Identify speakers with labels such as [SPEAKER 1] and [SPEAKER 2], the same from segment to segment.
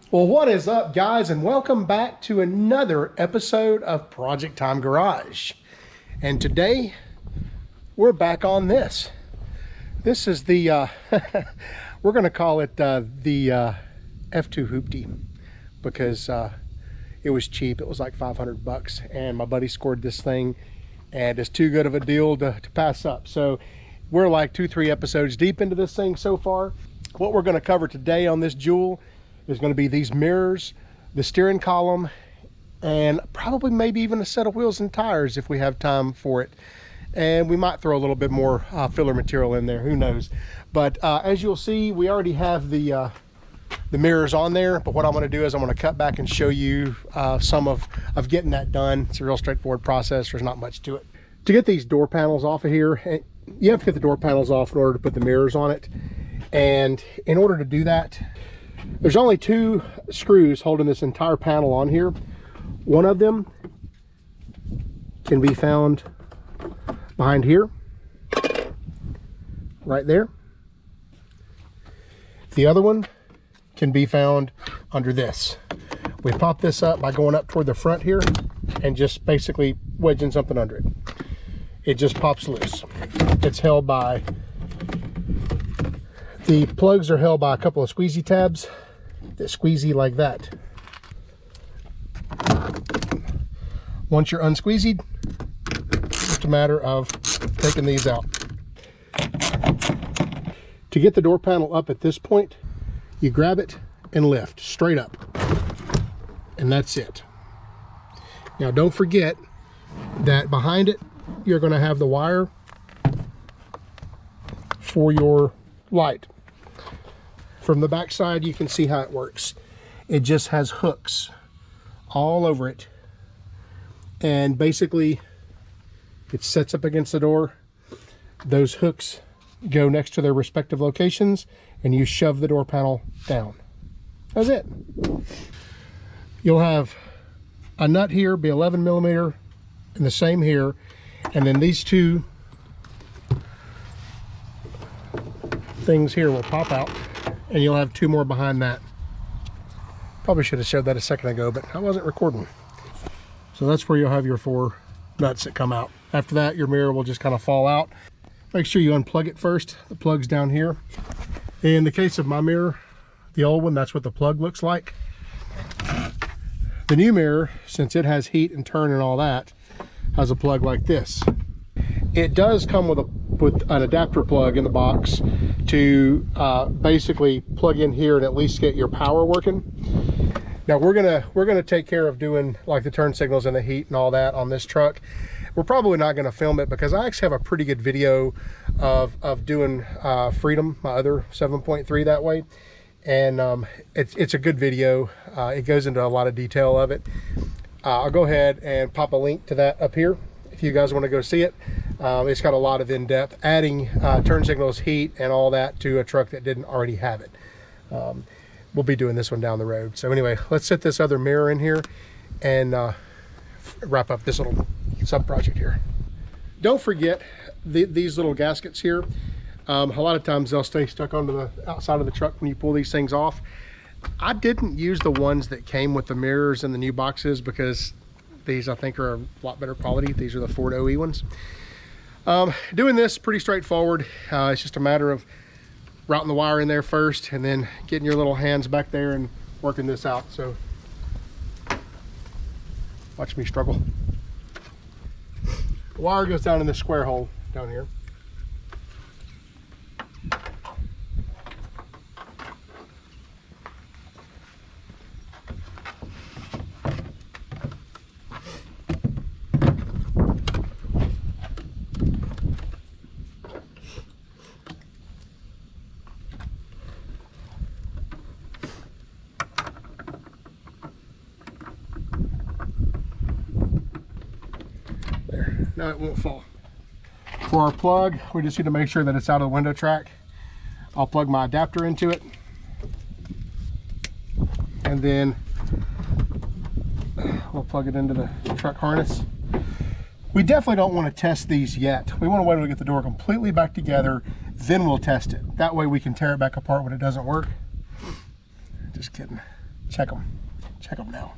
[SPEAKER 1] Well, what is up, guys, and welcome back to another episode of Project Time Garage. And today we're back on this. This is the we're going to call it the F2-Hooptie because it was cheap. It was like 500 bucks, and my buddy scored this thing, and it's too good of a deal to pass up. So we're like 2-3 episodes deep into this thing so far. What we're going to cover today on this jewel is going to be these mirrors, the steering column, and probably maybe even a set of wheels and tires if we have time for it. And we might throw a little bit more filler material in there, who knows. But as you'll see, we already have the mirrors on there, but what I'm going to do is I'm going to cut back and show you some of getting that done. It's a real straightforward process. There's not much to it. To get these door panels off of here, you have to get the door panels off in order to put the mirrors on it. And in order to do that, there's only 2 screws holding this entire panel on here. One of them can be found behind here, right there. The other one can be found under this. We pop this up by going up toward the front here and just basically wedging something under it. It just pops loose. It's held by, the plugs are held by a couple of squeezy tabs that squeezy like that. Once you're unsqueezied, it's just a matter of taking these out. To get the door panel up at this point, you grab it and lift straight up, and that's it. Now don't forget that behind it you're going to have the wire for your light. From the back side you can see how it works. It just has hooks all over it, and basically it sets up against the door. Those hooks go next to their respective locations, and you shove the door panel down. That's it. You'll have a nut here, be 11 millimeter, and the same here, and then these 2 things here will pop out, and you'll have 2 more behind that. Probably should have showed that a second ago, but I wasn't recording. So that's where you'll have your 4 nuts that come out. After that, your mirror will just kind of fall out. Make sure you unplug it first. The plug's down here. In the case of my mirror, the old one, that's what the plug looks like. The new mirror, since it has heat and turn and all that, has a plug like this. It does come with an adapter plug in the box to basically plug in here and at least get your power working. Now we're gonna take care of doing like the turn signals and the heat and all that on this truck. We're probably not gonna film it because I actually have a pretty good video of doing Freedom, my other 7.3 that way. And it's a good video. It goes into a lot of detail of it. I'll go ahead and pop a link to that up here if you guys want to go see it. It's got a lot of in-depth adding turn signals, heat, and all that to a truck that didn't already have it. We'll be doing this one down the road. So anyway, let's set this other mirror in here and wrap up this little sub-project here. Don't forget these little gaskets here. A lot of times they'll stay stuck onto the outside of the truck when you pull these things off. I didn't use the ones that came with the mirrors in the new boxes because these I think are a lot better quality. These are the Ford OE ones. Doing this pretty straightforward. It's just a matter of routing the wire in there first and then getting your little hands back there and working this out. So watch me struggle. The wire goes down in this square hole down here. Now it won't fall. For our plug, we just need to make sure that it's out of the window track. I'll plug my adapter into it, and then we'll plug it into the truck harness. We definitely don't want to test these yet. We want to wait until we get the door completely back together, then we'll test it. That way we can tear it back apart when it doesn't work. Just kidding. Check them now.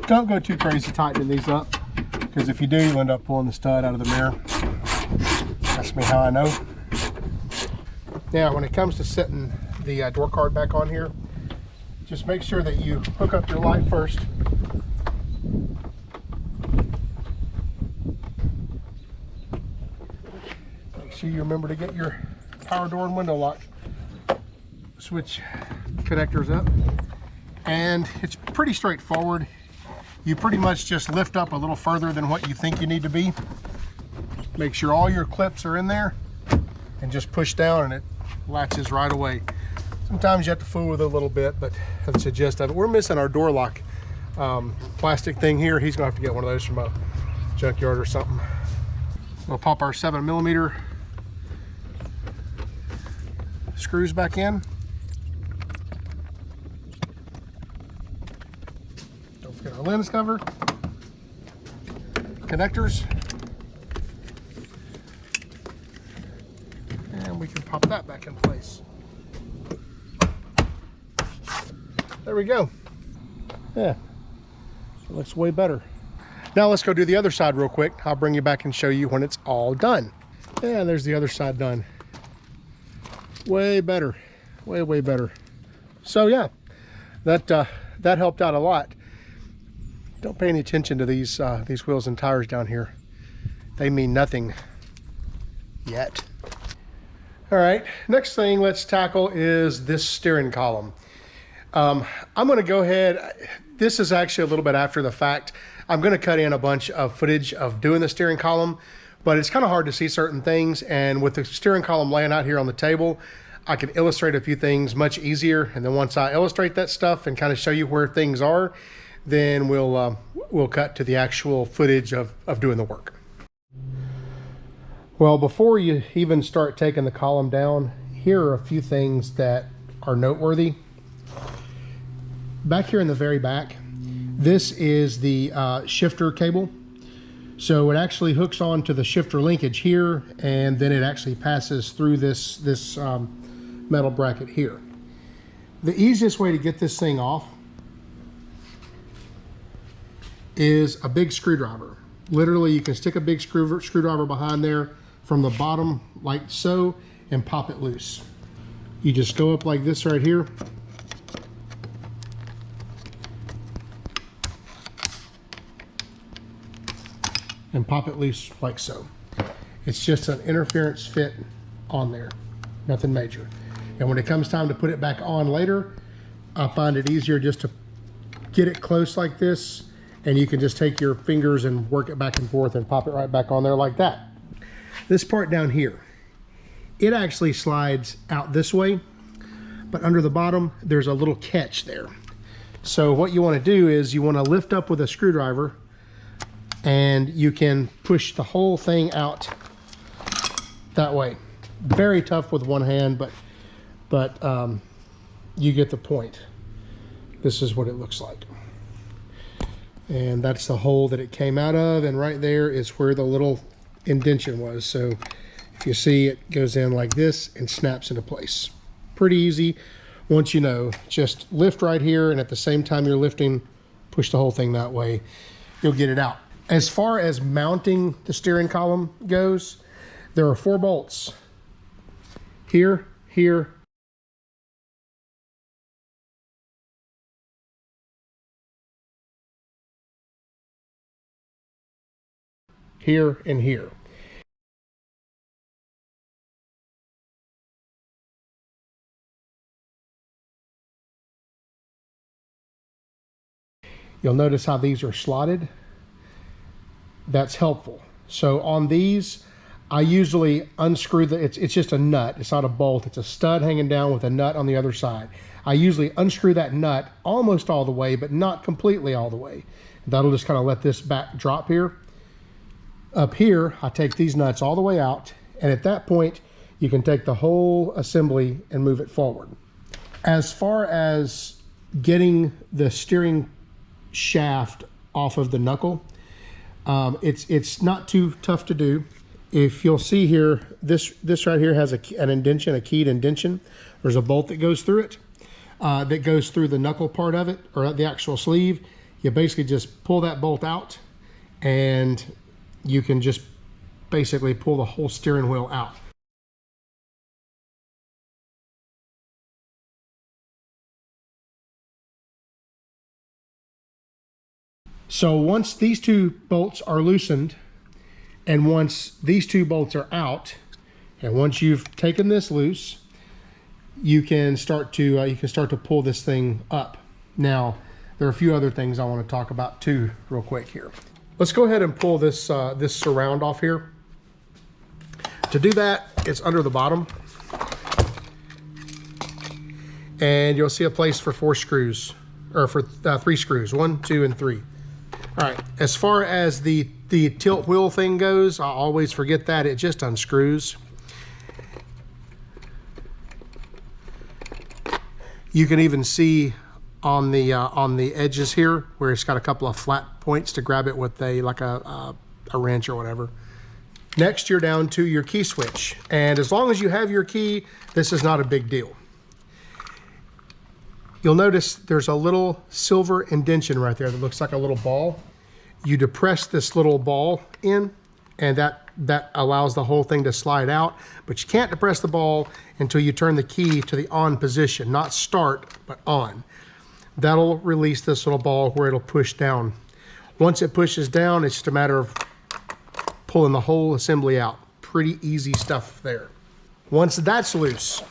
[SPEAKER 1] Don't go too crazy tightening these up, because if you do, you'll end up pulling the stud out of the mirror. That's me how I know. Now, when it comes to setting the door card back on here, just make sure that you hook up your light first. Make sure you remember to get your power door and window lock switch connectors up. And it's pretty straightforward. You pretty much just lift up a little further than what you think you need to be. Make sure all your clips are in there and just push down and it latches right away. Sometimes you have to fool with it a little bit, but that's the gist of it. We're missing our door lock plastic thing here. He's gonna have to get one of those from a junkyard or something. We'll pop our 7mm screws back in. Don't forget our lens cover, connectors, and we can pop that back in place. There we go. Yeah, it looks way better. Now let's go do the other side real quick. I'll bring you back and show you when it's all done. Yeah, there's the other side done. Way better, way better. So yeah, that helped out a lot. Don't pay any attention to these wheels and tires down here. They mean nothing yet. All right, next thing let's tackle is this steering column. I'm going to go ahead. This is actually a little bit after the fact. I'm going to cut in a bunch of footage of doing the steering column, but it's kind of hard to see certain things. And with the steering column laying out here on the table, I can illustrate a few things much easier. And then once I illustrate that stuff and kind of show you where things are, then we'll cut to the actual footage of doing the work. Well, before you even start taking the column down, here are a few things that are noteworthy. Back here in the very back, this is the shifter cable. So it actually hooks on to the shifter linkage here, and then it actually passes through this metal bracket here. The easiest way to get this thing off is a big screwdriver. Literally, you can stick a big screwdriver behind there from the bottom like so and pop it loose. You just go up like this right here. And pop it loose like so. It's just an interference fit on there, nothing major. And when it comes time to put it back on later, I find it easier just to get it close like this, and you can just take your fingers and work it back and forth and pop it right back on there like that. This part down here, it actually slides out this way, but under the bottom, there's a little catch there. So what you want to do is you want to lift up with a screwdriver, and you can push the whole thing out that way. Very tough with one hand, but you get the point. This is what it looks like. And that's the hole that it came out of, and right there is where the little indentation was. So if you see, it goes in like this and snaps into place. Pretty easy once you know. Just lift right here, and at the same time you're lifting, push the whole thing that way. You'll get it out. As far as mounting the steering column goes, there are 4 bolts. Here, here, here, and here. You'll notice how these are slotted. That's helpful. So on these, I usually unscrew it's just a nut. It's not a bolt. It's a stud hanging down with a nut on the other side. I usually unscrew that nut almost all the way, but not completely all the way. That'll just kind of let this back drop here. Up here, I take these nuts all the way out, and at that point, you can take the whole assembly and move it forward. As far as getting the steering shaft off of the knuckle, it's not too tough to do. if you'll see here, this right here has an indention, a keyed indention. There's a bolt that goes through it, that goes through the knuckle part of it, or the actual sleeve. You basically just pull that bolt out, and you can just basically pull the whole steering wheel out. So once these two bolts are loosened, and once these two bolts are out, and once you've taken this loose, you can start to pull this thing up. Now, there are a few other things I want to talk about too, real quick here. Let's go ahead and pull this this surround off here. To do that, it's under the bottom, and you'll see a place for 4 screws, or for 3 screws, 1, 2, and 3. All right, as far as the tilt wheel thing goes, I always forget that. It just unscrews. You can even see on the edges here where it's got a couple of flat points to grab it with like a wrench or whatever. Next, you're down to your key switch. And as long as you have your key, this is not a big deal. You'll notice there's a little silver indentation right there that looks like a little ball. You depress this little ball in, and that allows the whole thing to slide out. But you can't depress the ball until you turn the key to the on position, not start, but on. That'll release this little ball where it'll push down. Once it pushes down, it's just a matter of pulling the whole assembly out. Pretty easy stuff there. Once that's loose,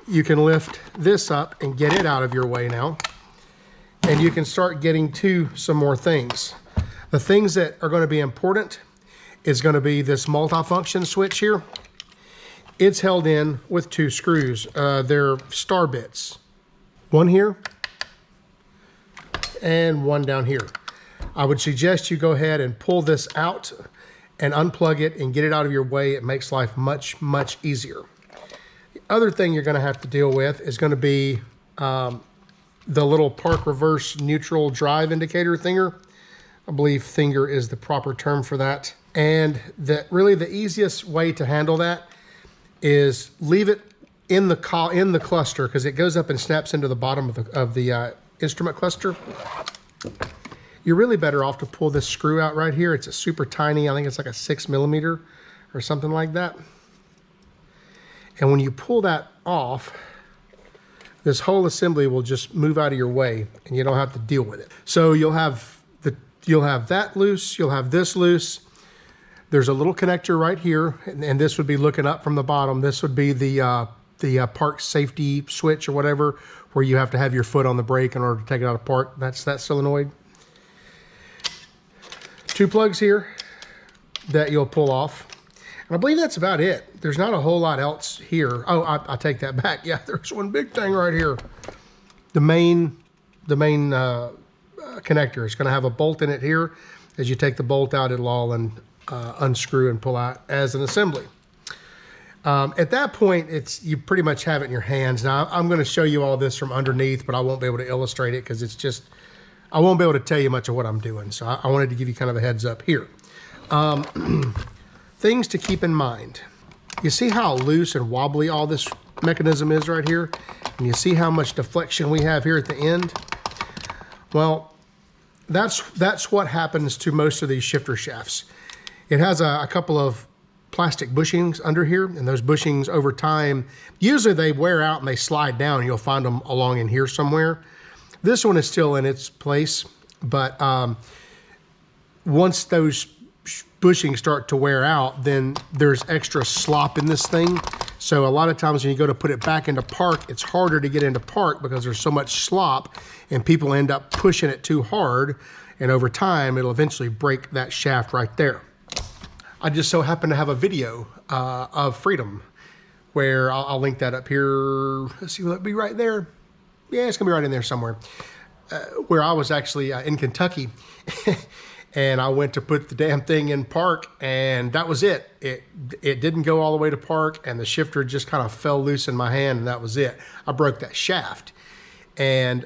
[SPEAKER 1] you can lift this up and get it out of your way now. And you can start getting to some more things. The things that are going to be important is going to be this multifunction switch here. It's held in with 2 screws. They're star bits. One here and one down here. I would suggest you go ahead and pull this out and unplug it and get it out of your way. It makes life much, much easier. The other thing you're going to have to deal with is going to be the little park reverse neutral drive indicator thinger. I believe thinger is the proper term for that. And really the easiest way to handle that is leave it in the cluster, because it goes up and snaps into the bottom of the instrument cluster. You're really better off to pull this screw out right here. It's a super tiny, I think it's like a 6mm or something like that. And when you pull that off, this whole assembly will just move out of your way and you don't have to deal with it. So you'll have that loose, you'll have this loose. There's a little connector right here, and this would be looking up from the bottom. This would be the park safety switch or whatever, where you have to have your foot on the brake in order to take it out of park. That's that solenoid. 2 plugs here that you'll pull off. And I believe that's about it. There's not a whole lot else here. Oh, I take that back. Yeah, there's one big thing right here. The main connector is going to have a bolt in it here. As you take the bolt out, it'll all unscrew and pull out as an assembly. At that point, you pretty much have it in your hands. Now, I'm going to show you all this from underneath, but I won't be able to illustrate it because I won't be able to tell you much of what I'm doing. So I wanted to give you kind of a heads up here. Things to keep in mind. You see how loose and wobbly all this mechanism is right here? And you see how much deflection we have here at the end? Well, that's what happens to most of these shifter shafts. It has a couple of plastic bushings under here, and those bushings over time, usually they wear out and they slide down, and you'll find them along in here somewhere. This one is still in its place, but once those bushings start to wear out, then there's extra slop in this thing. So a lot of times when you go to put it back into park, it's harder to get into park because there's so much slop, and people end up pushing it too hard, and over time it'll eventually break that shaft right there. I just so happen to have a video of Freedom where I'll link that up here. Let's see, will it be right there? Yeah, it's gonna be right in there somewhere. Where I was actually in Kentucky and I went to put the damn thing in park, and that was it. It didn't go all the way to park, and the shifter just kind of fell loose in my hand, and that was it. I broke that shaft. And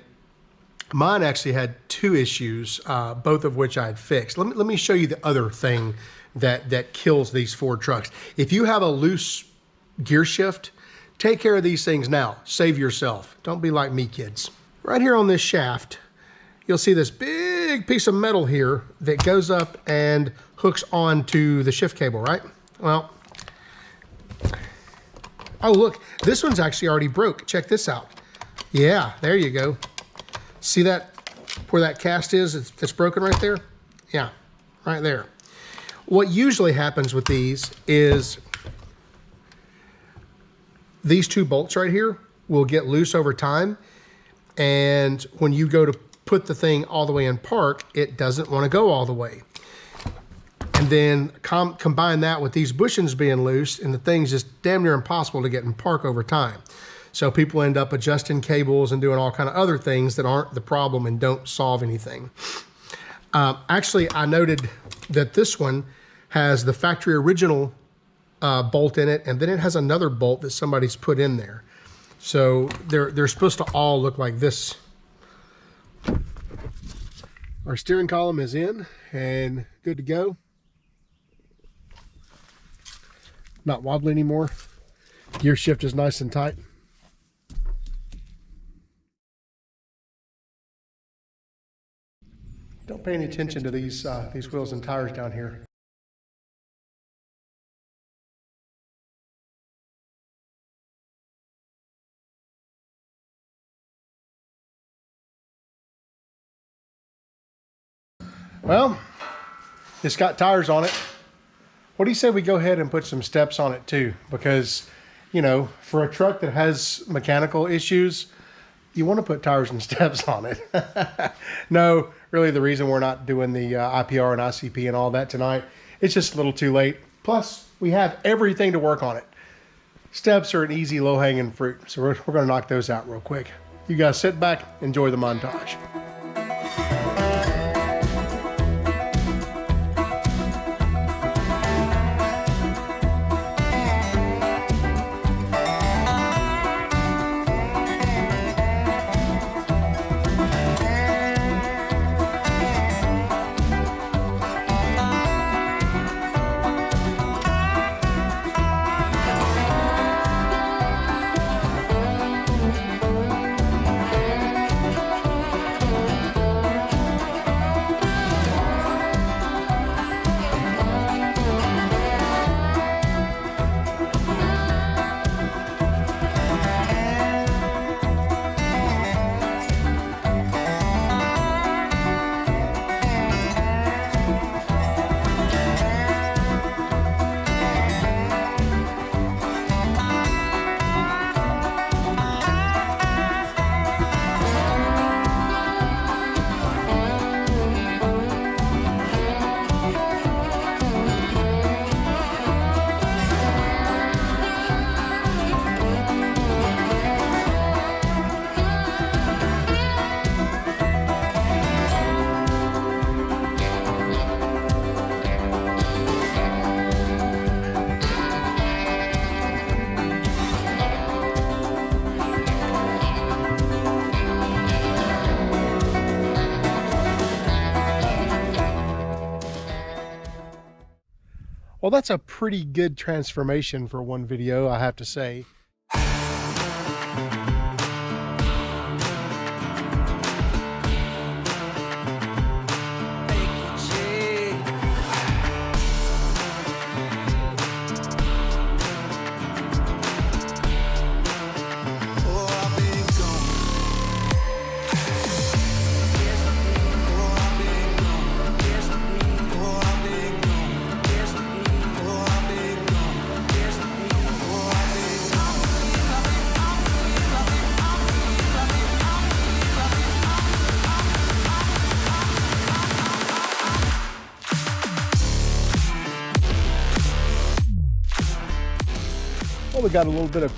[SPEAKER 1] Mine actually had two issues, both of which I had fixed. Let me show you the other thing that kills these Ford trucks. If you have a loose gear shift, take care of these things now. Save yourself. Don't be like me, kids. Right here on this shaft, you'll see this big piece of metal here that goes up and hooks onto the shift cable, right? Well, oh look, this one's actually already broke. Check this out. Yeah, there you go. See that, where that cast is, that's broken right there? Yeah, right there. What usually happens with these is these two bolts right here will get loose over time. And when you go to put the thing all the way in park, it doesn't want to go all the way. And then combine that with these bushings being loose, and the thing's just damn near impossible to get in park over time. So people end up adjusting cables and doing all kind of other things that aren't the problem and don't solve anything. Actually, I noted that this one has the factory original bolt in it, and then it has another bolt that somebody's put in there. So they're supposed to all look like this. Our steering column is in and good to go. Not wobbly anymore. Gear shift is nice and tight. Don't pay any attention to these wheels and tires down here. Well, it's got tires on it. What do you say we go ahead and put some steps on it too? Because, you know, for a truck that has mechanical issues, you want to put tires and steps on it. No, really the reason we're not doing the IPR and ICP and all that tonight, it's just a little too late. Plus, we have everything to work on it. Steps are an easy low-hanging fruit, so we're going to knock those out real quick. You guys sit back, enjoy the montage. Well, that's a pretty good transformation for one video, I have to say. Well, we got a little bit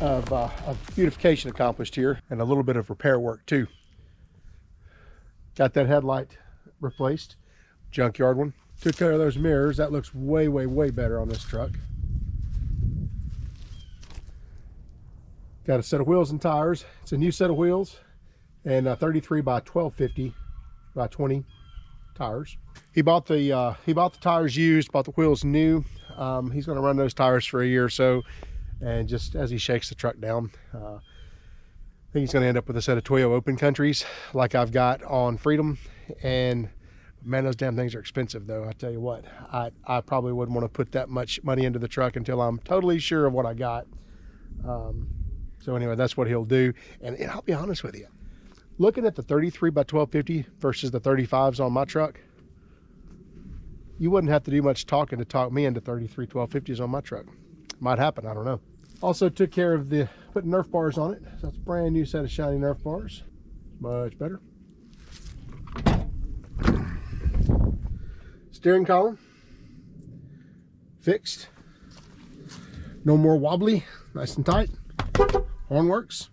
[SPEAKER 1] of beautification accomplished here and a little bit of repair work too. Got that headlight replaced, junkyard one. Took care of those mirrors. That looks way, way, way better on this truck. Got a set of wheels and tires. It's a new set of wheels and 33 by 1250 by 20 tires. He bought the tires used, bought the wheels new. He's going to run those tires for a year or so, and just as he shakes the truck down, I think he's going to end up with a set of Toyo Open Countries like I've got on Freedom. And man, those damn things are expensive though. I tell you what, I probably wouldn't want to put that much money into the truck until I'm totally sure of what I got. So anyway, that's what he'll do. And I'll be honest with you, looking at the 33 by 1250 versus the 35s on my truck, you wouldn't have to do much talking to talk me into 33 1250s on my truck. Might happen, I don't know. Also took care of the putting Nerf bars on it. So that's a brand new set of shiny Nerf bars. Much better. Steering column fixed. No more wobbly, nice and tight. Horn works.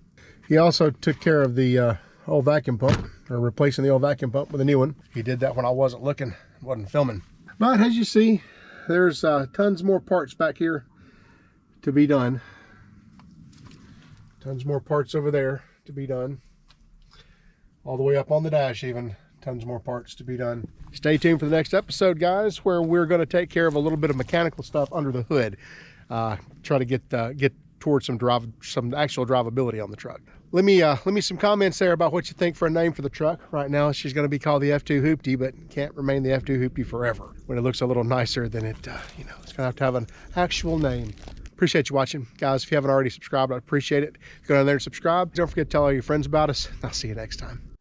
[SPEAKER 1] He also took care of the old vacuum pump, or replacing the old vacuum pump with a new one. He did that when I wasn't looking, wasn't filming. But as you see, there's tons more parts back here to be done. Tons more parts over there to be done. All the way up on the dash even, tons more parts to be done. Stay tuned for the next episode, guys, where we're going to take care of a little bit of mechanical stuff under the hood. Try to get towards some actual drivability on the truck. Let me some comments there about what you think for a name for the truck. Right now she's going to be called the F2-Hooptie, but can't remain the F2-Hooptie forever. When it looks a little nicer, then it you know, it's going to have an actual name. Appreciate you watching, guys. If you haven't already subscribed, I'd appreciate it. Go down there and subscribe. Don't forget to tell all your friends about us. I'll see you next time.